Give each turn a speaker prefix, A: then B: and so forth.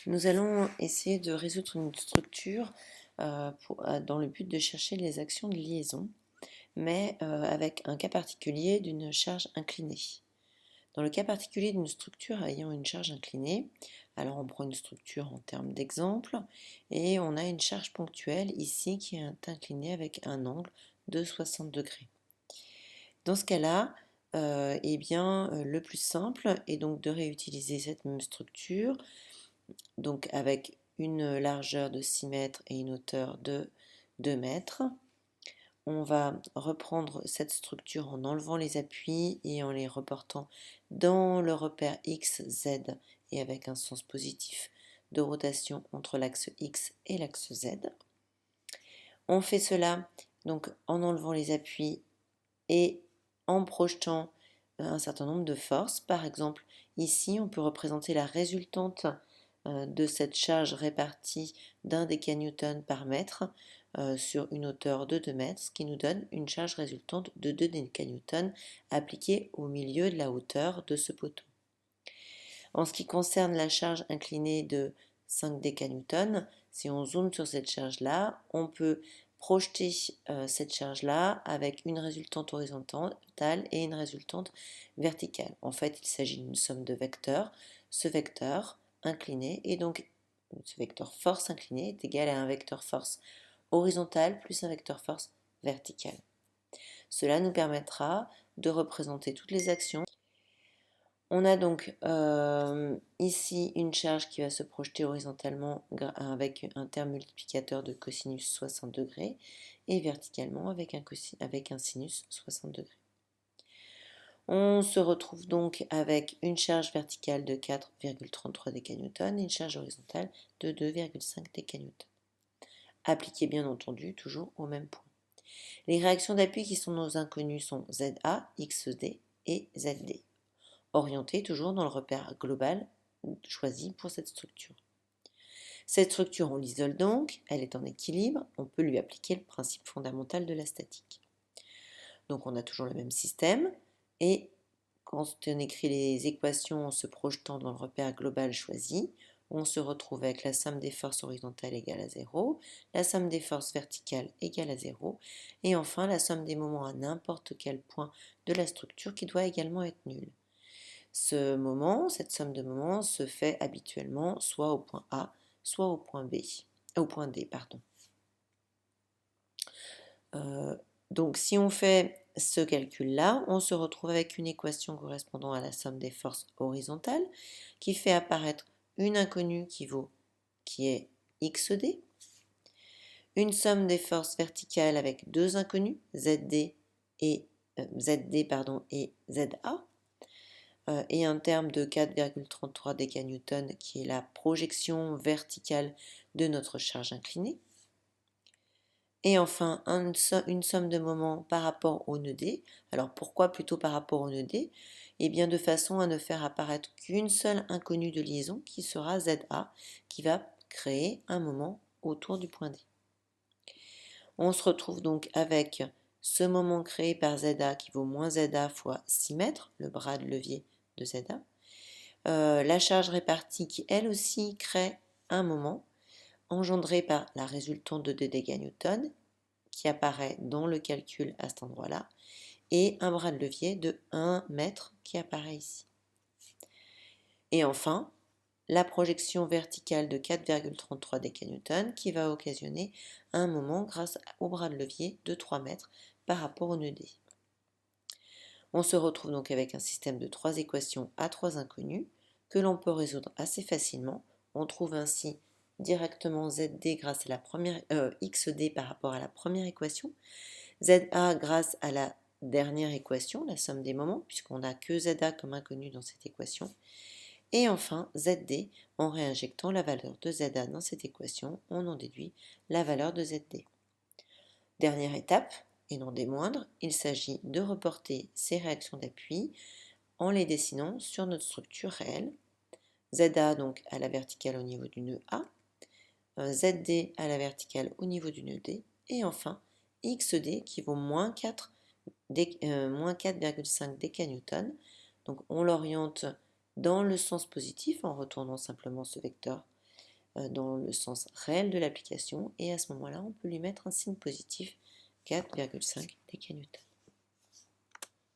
A: Nous allons essayer de résoudre une structure dans le but de chercher les actions de liaison, mais avec un cas particulier d'une charge inclinée. Dans le cas particulier d'une structure ayant une charge inclinée, alors on prend une structure en termes d'exemple, et on a une charge ponctuelle ici qui est inclinée avec un angle de 60 degrés. Dans ce cas-là, le plus simple est donc de réutiliser cette même structure, donc avec une largeur de 6 mètres et une hauteur de 2 mètres. On va reprendre cette structure en enlevant les appuis et en les reportant dans le repère X, Z et avec un sens positif de rotation entre l'axe X et l'axe Z. On fait cela donc en enlevant les appuis et en projetant un certain nombre de forces. Par exemple, ici, on peut représenter la résultante de cette charge répartie d'un décanewton par mètre sur une hauteur de 2 mètres, ce qui nous donne une charge résultante de 2 décanewtons appliquée au milieu de la hauteur de ce poteau. En ce qui concerne la charge inclinée de 5 décanewtons, si on zoome sur cette charge-là, on peut projeter cette charge-là avec une résultante horizontale et une résultante verticale. En fait, il s'agit d'une somme de vecteurs. Ce vecteur incliné, et donc ce vecteur force incliné est égal à un vecteur force horizontale plus un vecteur force verticale. Cela nous permettra de représenter toutes les actions. On a donc ici une charge qui va se projeter horizontalement avec un terme multiplicateur de cosinus 60 degrés et verticalement avec un sinus 60 degrés. On se retrouve donc avec une charge verticale de 4,33 décanewtons et une charge horizontale de 2,5 décanewtons. Appliquée bien entendu toujours au même point. Les réactions d'appui qui sont nos inconnues sont ZA, XD et ZD, orientées toujours dans le repère global choisi pour cette structure. Cette structure, on l'isole donc, elle est en équilibre, on peut lui appliquer le principe fondamental de la statique. Donc on a toujours le même système, et quand on écrit les équations en se projetant dans le repère global choisi, on se retrouve avec la somme des forces horizontales égale à 0, la somme des forces verticales égale à 0, et enfin la somme des moments à n'importe quel point de la structure qui doit également être nulle. Cette somme de moments se fait habituellement soit au point A, soit au point B, au point D, pardon. Donc si on fait ce calcul-là, on se retrouve avec une équation correspondant à la somme des forces horizontales qui fait apparaître une inconnue qui est XD, une somme des forces verticales avec deux inconnues, et ZA, et un terme de 4,33 décanewtons qui est la projection verticale de notre charge inclinée. Et enfin, une somme de moments par rapport au nœud D. Alors pourquoi plutôt par rapport au nœud D? Eh bien de façon à ne faire apparaître qu'une seule inconnue de liaison qui sera ZA, qui va créer un moment autour du point D. On se retrouve donc avec ce moment créé par ZA qui vaut moins ZA fois 6 mètres, le bras de levier de ZA. La charge répartie qui elle aussi crée un moment engendré par la résultante de 2 décanewtons qui apparaît dans le calcul à cet endroit-là, et un bras de levier de 1 mètre qui apparaît ici. Et enfin, la projection verticale de 4,33 décanewtons qui va occasionner un moment grâce au bras de levier de 3 mètres par rapport au nœud D. On se retrouve donc avec un système de 3 équations à 3 inconnues que l'on peut résoudre assez facilement. On trouve ainsi directement ZD grâce à la première XD par rapport à la première équation, ZA grâce à la dernière équation, la somme des moments, puisqu'on n'a que ZA comme inconnu dans cette équation, et enfin ZD en réinjectant la valeur de ZA dans cette équation, on en déduit la valeur de ZD. Dernière étape, et non des moindres, il s'agit de reporter ces réactions d'appui en les dessinant sur notre structure réelle. ZA donc à la verticale au niveau du nœud A, ZD à la verticale au niveau du nœud D, et enfin XD qui vaut moins 4,5 décanewtons. Donc on l'oriente dans le sens positif en retournant simplement ce vecteur dans le sens réel de l'application, et à ce moment-là, on peut lui mettre un signe positif, 4,5 décanewtons.